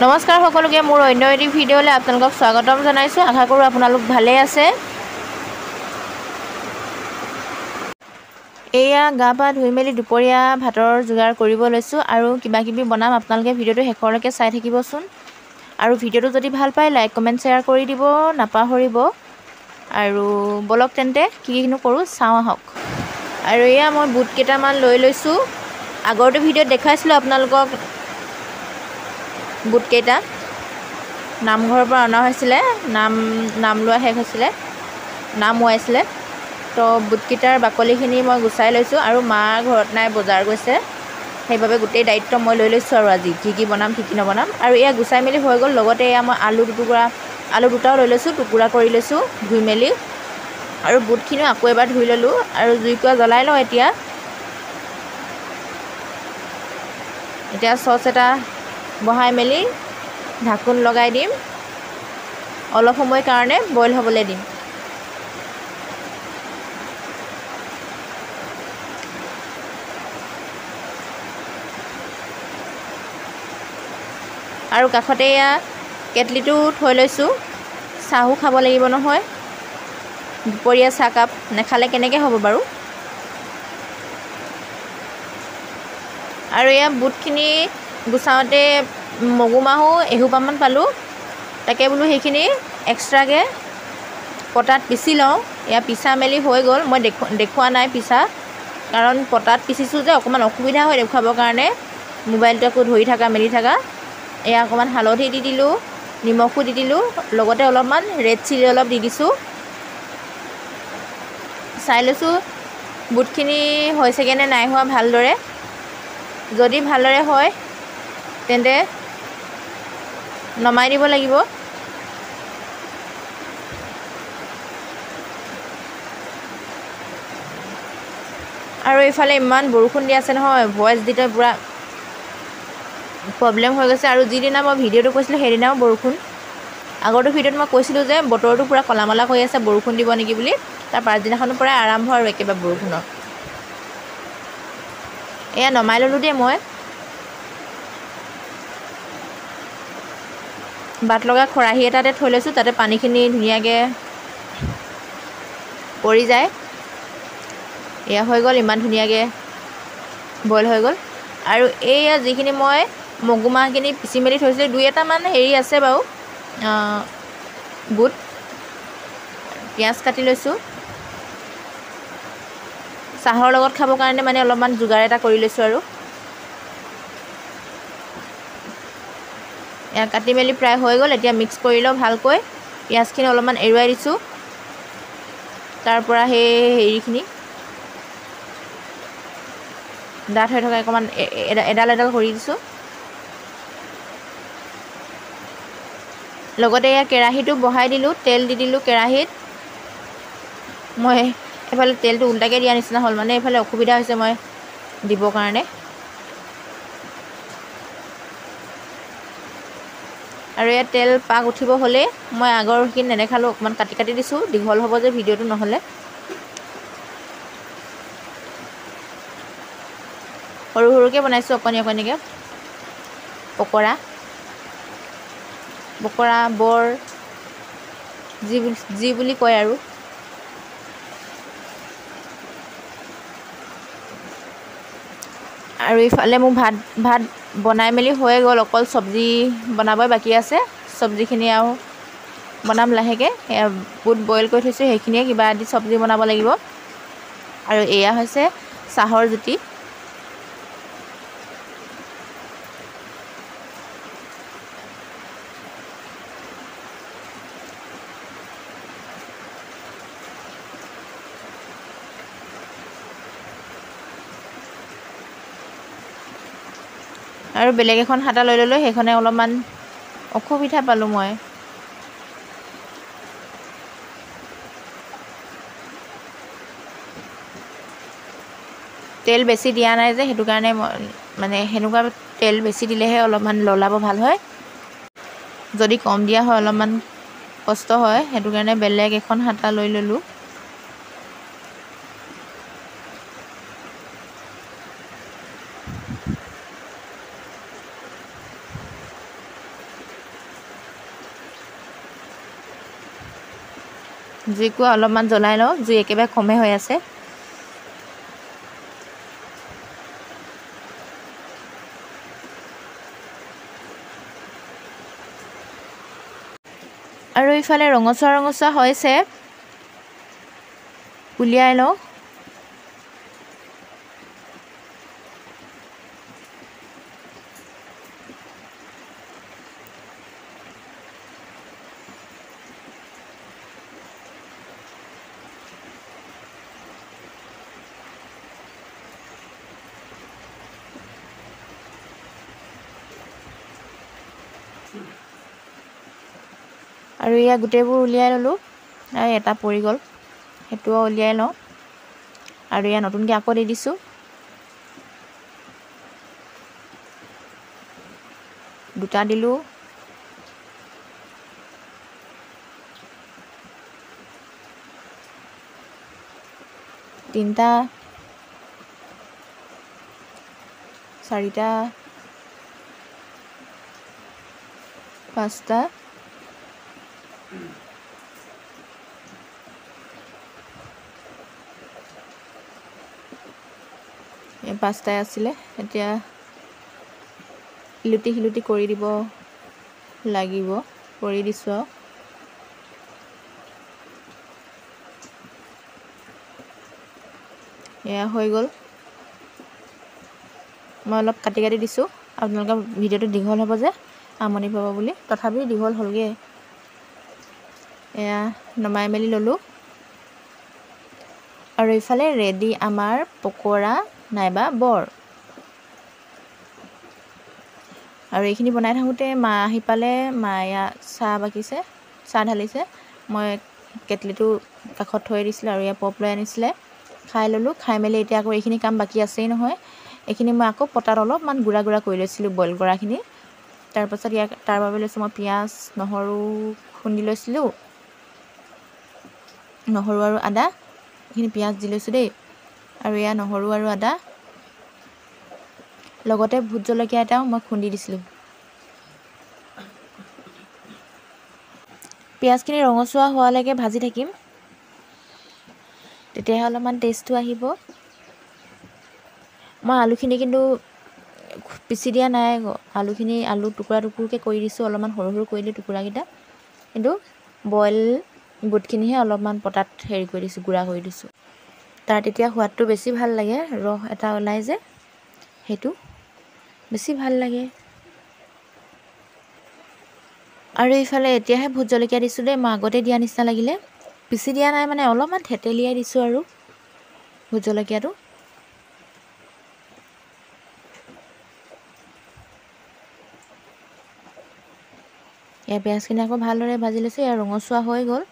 নমস্কাৰ সকলোকে মোৰ অন্য এটি ভিডিঅ'লৈ আপোনালোকক স্বাগতম জনাইছোঁ। আশা কৰোঁ আপোনালোক ভালে আছে। এয়া গা পা ধুই মেলি দুপৰীয়া ভাতৰ যোগাৰ কৰিব লৈছোঁ আৰু কিবা কিবি বনাম। আপোনালোকে ভিডিঅ'টো শেষলৈকে চাই থাকিবচোন আৰু ভিডিঅ'টো যদি ভাল পায় লাইক কমেণ্ট শ্বেয়াৰ কৰি দিব নাপাহৰিব। আৰু বলক তেন্তে কিনো কৰোঁ চাওঁ আহক। আৰু এয়া মই বুট কেইটামান লৈ লৈছোঁ। আগৰটো ভিডিঅ'ত দেখাইছিলোঁ আপোনালোকক বুটকেইটা নামঘৰৰ পৰা অনা হৈছিলে, নাম লোৱা শেষ হৈছিলে, নাম ওৱাইছিলে। তো বুটকেইটাৰ বাকলিখিনি মই গুচাই লৈছোঁ আৰু মা ঘৰত নাই, বজাৰ গৈছে, সেইবাবে গোটেই দায়িত্ব মই লৈ লৈছোঁ আৰু আজি কি বনাম কি নবনাম। আৰু এয়া গুচাই মেলি হৈ গ'ল। লগতে এয়া মই আলু দুটাও লৈ লৈছোঁ, টুকুৰা কৰি লৈছোঁ ধুই মেলি। আৰু বুটখিনিও আকৌ এবাৰ ধুই ল'লোঁ আৰু জুইকুৰা জ্বলাই লওঁ। এতিয়া চচ এটা বহাই মেলি ঢাকোন লগাই দিম, অলপ সময় কাৰণে বইল হ'বলৈ দিম। আৰু কাষতে এয়া কেটলিটো থৈ লৈছোঁ, চাহো খাব লাগিব নহয়, দুপৰীয়া চাহকাপ নেখালে কেনেকৈ হ'ব বাৰু। আৰু এয়া বুটখিনি গুচাওঁতে মগুমাহো এসোপামান পালোঁ, তাকে বোলো সেইখিনি এক্সট্ৰাকৈ পটাত পিচি লওঁ। এয়া পিচা মেলি হৈ গ'ল। মই দেখুওৱা নাই পিচা, কাৰণ পটাত পিচিছোঁ যে অকণমান অসুবিধা হয় দেখুৱাবৰ কাৰণে, মোবাইলটো আকৌ ধৰি থকা মেলি থকা। এয়া অকণমান হালধি দি দিলোঁ, নিমখো দি দিলোঁ, লগতে অলপমান ৰেড চিলি অলপ দি দিছোঁ। চাই লৈছোঁ বুটখিনি হৈছেগৈ নে নাই হোৱা ভালদৰে। যদি ভালদৰে হয় তেন্তে নমাই দিব লাগিব। আৰু এইফালে ইমান বৰষুণ দি আছে নহয়, ভইচ দিতে পূৰা প্ৰব্লেম হৈ গৈছে। আৰু যিদিনা মই ভিডিঅ'টো কৈছিলোঁ সেইদিনাও বৰষুণ। আগৰটো ভিডিঅ'ত মই কৈছিলোঁ যে বতৰটো পূৰা ক'লা মলা কৰি আছে, বৰষুণ দিব নেকি বুলি। তাৰ পাছদিনাখনৰ পৰাই আৰম্ভ আৰু একেবাৰে বৰষুণৰ। এয়া নমাই ল'লোঁ দেই। মই বাট লগা খৰাহী এটাতে থৈ লৈছোঁ, তাতে পানীখিনি ধুনীয়াকৈ পৰি যায়। এয়া হৈ গ'ল, ইমান ধুনীয়াকৈ বইল হৈ গ'ল। আৰু এইয়া যিখিনি মই মগুমাহখিনি পিচি মেলি থৈছিলোঁ, 2-এটামান হেৰি আছে বাৰু বুট। পিঁয়াজ কাটি লৈছোঁ, চাহৰ লগত খাবৰ কাৰণে মানে অলপমান যোগাৰ এটা কৰি লৈছোঁ। আৰু এয়া কাটি মেলি প্ৰায় হৈ গ'ল। এতিয়া মিক্স কৰি লওঁ ভালকৈ। পিঁয়াজখিনি অলপমান এৰুৱাই দিছোঁ, তাৰ পৰা সেই হেৰিখিনি ডাঠ হৈ থকা অকণমান এডাল কৰি দিছোঁ। লগতে এয়া কেৰাহীটো বহাই দিলোঁ, তেল দি দিলোঁ কেৰাহীত। মই এইফালে তেলটো উল্টাকৈ দিয়া নিচিনা হ'ল, মানে এইফালে অসুবিধা হৈছে মই দিবৰ কাৰণে। আৰু ইয়াত তেল পাক উঠিব হ'লেই মই আগৰখিনি নেদেখালোঁ, অকণমান কাটি দিছোঁ, দীঘল হ'ব যে ভিডিঅ'টো নহ'লে। সৰু সৰুকৈ বনাইছোঁ, অকণিকৈ পকৰা বৰ যি বুলি কয় আৰু। আৰু ইফালে মোৰ ভাত বনাই মেলি হৈ গ'ল, অকল চব্জি বনাবই বাকী আছে। চব্জিখিনি আৰু বনাম লাহেকৈ। সেয়া বুট বইল কৰি থৈছোঁ, সেইখিনিয়ে কিবা এটি চব্জি বনাব লাগিব। আৰু এয়া হৈছে চাহৰ জুতি। আৰু বেলেগ এখন হাতা লৈ ল'লোঁ, সেইখনে অলপমান অসুবিধা পালোঁ মই। তেল বেছি দিয়া নাই যে, সেইটো কাৰণে মানে সেনেকুৱা তেল বেছি দিলেহে অলপমান ললাব ভাল হয়। যদি কম দিয়া হয় অলপমান কষ্ট হয়, সেইটো কাৰণে বেলেগ এখন হাতা লৈ ল'লোঁ। জুইকোৱা অলপমান জ্বলাই লওঁ, জুই একেবাৰে কমে হৈ আছে। আৰু ইফালে ৰঙচুৱা হৈছে, উলিয়াই লওঁ। আৰু এয়া গোটেইবোৰ উলিয়াই ল'লোঁ, আৰু এটা পৰি গ'ল, সেইটোও উলিয়াই লওঁ। আৰু এয়া নতুনকৈ আকৌ দি দিছোঁ। দুটা দিলোঁ। তিনিটা, চাৰিটা, পাঁচটা, এই পাঁচটাই আছিলে। এতিয়া ইলুটি শিলুটি কৰি দিব লাগিব, কৰি দিছোঁ আৰু। এয়া হৈ গ'ল। মই অলপ কাটি কাটি দিছোঁ, আপোনালোকৰ ভিডিঅ'টো দীঘল হ'ব যে আমনি পাব বুলি, তথাপিও দীঘল হ'লগৈ। এয়া নমাই মেলি ল'লোঁ। আৰু ইফালে ৰেডি আমাৰ পকৰা নাইবা বৰ। আৰু এইখিনি বনাই থাকোঁতে মা আহি পালে, মায়ে চাহ ঢালিছে। মই কেটলিটো কাষত থৈ দিছিলোঁ, আৰু এয়া পপ লৈ আনিছিলে, খাই ল'লোঁ। খাই মেলি এতিয়া আকৌ এইখিনি কাম বাকী আছেই নহয়। এইখিনি মই আকৌ পটাত অলপমান গুড়া কৰি লৈছিলোঁ, বইল কৰাখিনি। তাৰপাছত তাৰ বাবে লৈছোঁ মই পিঁয়াজ, নহৰু খুন্দি লৈছিলোঁ, নহৰু আৰু আদা। এইখিনি পিঁয়াজ দি লৈছোঁ দেই, আৰু এয়া নহৰু আৰু আদা, লগতে ভোট জলকীয়া এটাও মই খুন্দি দিছিলোঁ। পিঁয়াজখিনি ৰঙচুৱা হোৱালৈকে ভাজি থাকিম, তেতিয়াহে অলপমান টেষ্টটো আহিব। মই আলুখিনি কিন্তু পিচি দিয়া নাই, আলু টুকুৰা টুকুৰকৈ কৰি দিছোঁ, অলপমান সৰু সৰু কৰি দিলোঁ টুকুৰাকেইটা। কিন্তু বইল বুটখিনিহে অলপমান পটাত হেৰি কৰি দিছোঁ, গুড়া কৰি দিছোঁ। তাৰ তেতিয়া সোৱাদটো বেছি ভাল লাগে, ৰস এটা ওলাই যে, সেইটো বেছি ভাল লাগে। আৰু এইফালে এতিয়াহে ভোট জলকীয়া দিছোঁ দেই, মই আগতে দিয়া নিচিনা লাগিলে। পিচি দিয়া নাই মানে, অলপমান থেতেলিয়াই দিছোঁ আৰু ভোট জলকীয়াটো। এয়া পিঁয়াজখিনি আকৌ ভালদৰে ভাজি লৈছোঁ, এয়া ৰঙচুৱা হৈ গ'ল।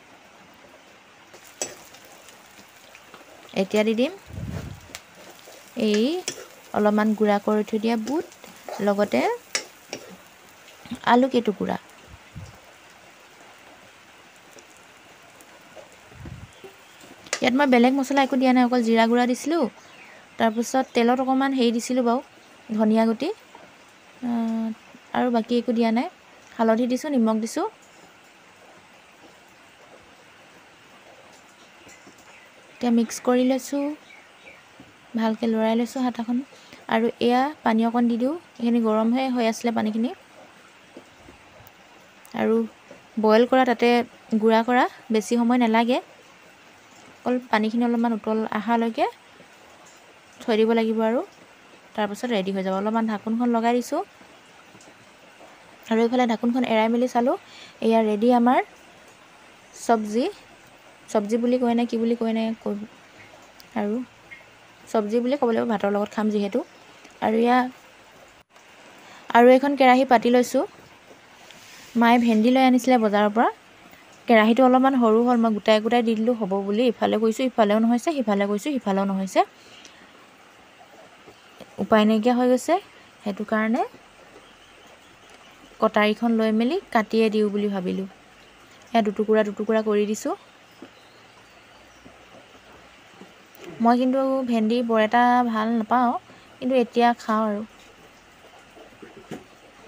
এতিয়া দি দিম এই অলপমান গুড়া কৰি থৈ দিয়া বুট, লগতে আলু কেইটুকুৰা। ইয়াত মই বেলেগ মছলা একো দিয়া নাই, অকল জিৰা গুড়া দিছিলোঁ। তাৰপিছত তেলত অকণমান হেৰি দিছিলোঁ বাৰু, ধনিয়া গুটি, আৰু বাকী একো দিয়া নাই। হালধি দিছোঁ, নিমখ দিছোঁ। এতিয়া মিক্স কৰি লৈছোঁ, ভালকৈ লৰাই লৈছোঁ হাতাখন। আৰু এয়া পানী অকণ দি দিওঁ, এইখিনি গৰমহে হৈ আছিলে পানীখিনি। আৰু বইল কৰা, তাতে গুড়া কৰা, বেছি সময় নালাগে। অকল পানীখিনি অলপমান উতল অহালৈকে থৈ দিব লাগিব, আৰু তাৰপাছত ৰেডি হৈ যাব। অলপমান ঢাকোনখন লগাই দিছোঁ, আৰু এইফালে ঢাকোনখন এৰাই মেলি চালোঁ, এয়া ৰেডি আমাৰ চব্জি বুলি কয় নে কি বুলি কয় নে, আৰু চব্জি বুলি ক'ব লাগিব, ভাতৰ লগত খাম যিহেতু। আৰু এখন কেৰাহী পাতি লৈছোঁ। মায়ে ভেন্দি লৈ আনিছিলে বজাৰৰ পৰা। কেৰাহীটো অলপমান সৰু হ'ল, মই গোটাই দি দিলোঁ হ'ব বুলি। ইফালে কৰিছোঁ, ইফালেও নহৈছে, সিফালে কৰিছোঁ, সিফালেও নহৈছে, উপায় নাইকিয়া হৈ গৈছে। সেইটো কাৰণে কটাৰীখন লৈ মেলি কাটিয়ে দিওঁ বুলি ভাবিলোঁ। এয়া দুটুকুৰা কৰি দিছোঁ। মই কিন্তু ভেন্দি বৰ এটা ভাল নাপাওঁ, কিন্তু এতিয়া খাওঁ আৰু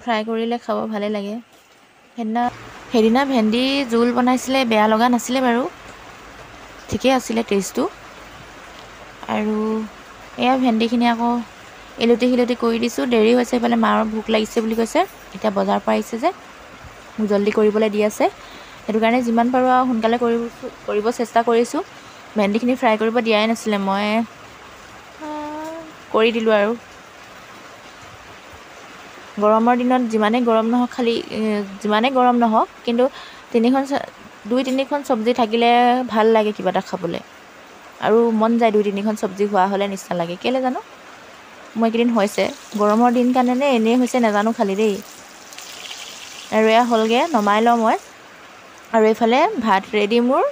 ফ্ৰাই কৰিলে খাব ভালে লাগে। সেইদিনা ভেন্দি জোল বনাইছিলে, বেয়া লগা নাছিলে বাৰু। ঠিকেই আছিলে টেষ্টটো। আৰু এয়া ভেন্দিখিনি আকৌ এলুটি শিলুটি কৰি দিছোঁ। দেৰি হৈছে, এইফালে মাৰ ভোক লাগিছে বুলি কৈছে। এতিয়া বজাৰৰ পৰা আহিছে যে মোক জল্দি কৰিবলৈ দি আছে, সেইটো কাৰণে যিমান পাৰোঁ আৰু সোনকালে কৰিব চেষ্টা কৰিছোঁ। ভেন্দিখিনি ফ্ৰাই কৰিব দিয়াই নাছিলে, মই কৰি দিলোঁ আৰু। গৰমৰ দিনত যিমানেই গৰম নহওক কিন্তু 2-3খন চব্জি থাকিলে ভাল লাগে কিবা এটা খাবলৈ, আৰু মন যায় 2-3খন চব্জি হোৱা হ'লে নিচিনা লাগে। কেলৈ জানো মই এইকেইদিন হৈছে, গৰমৰ দিন কাৰণেনে এনেই হৈছে নাজানো খালি দেই। আৰু এয়া হ'লগৈ, নমাই লওঁ মই। আৰু এইফালে ভাত ৰেডি মোৰ।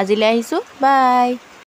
আজিলৈ আহিছোঁ, বাই।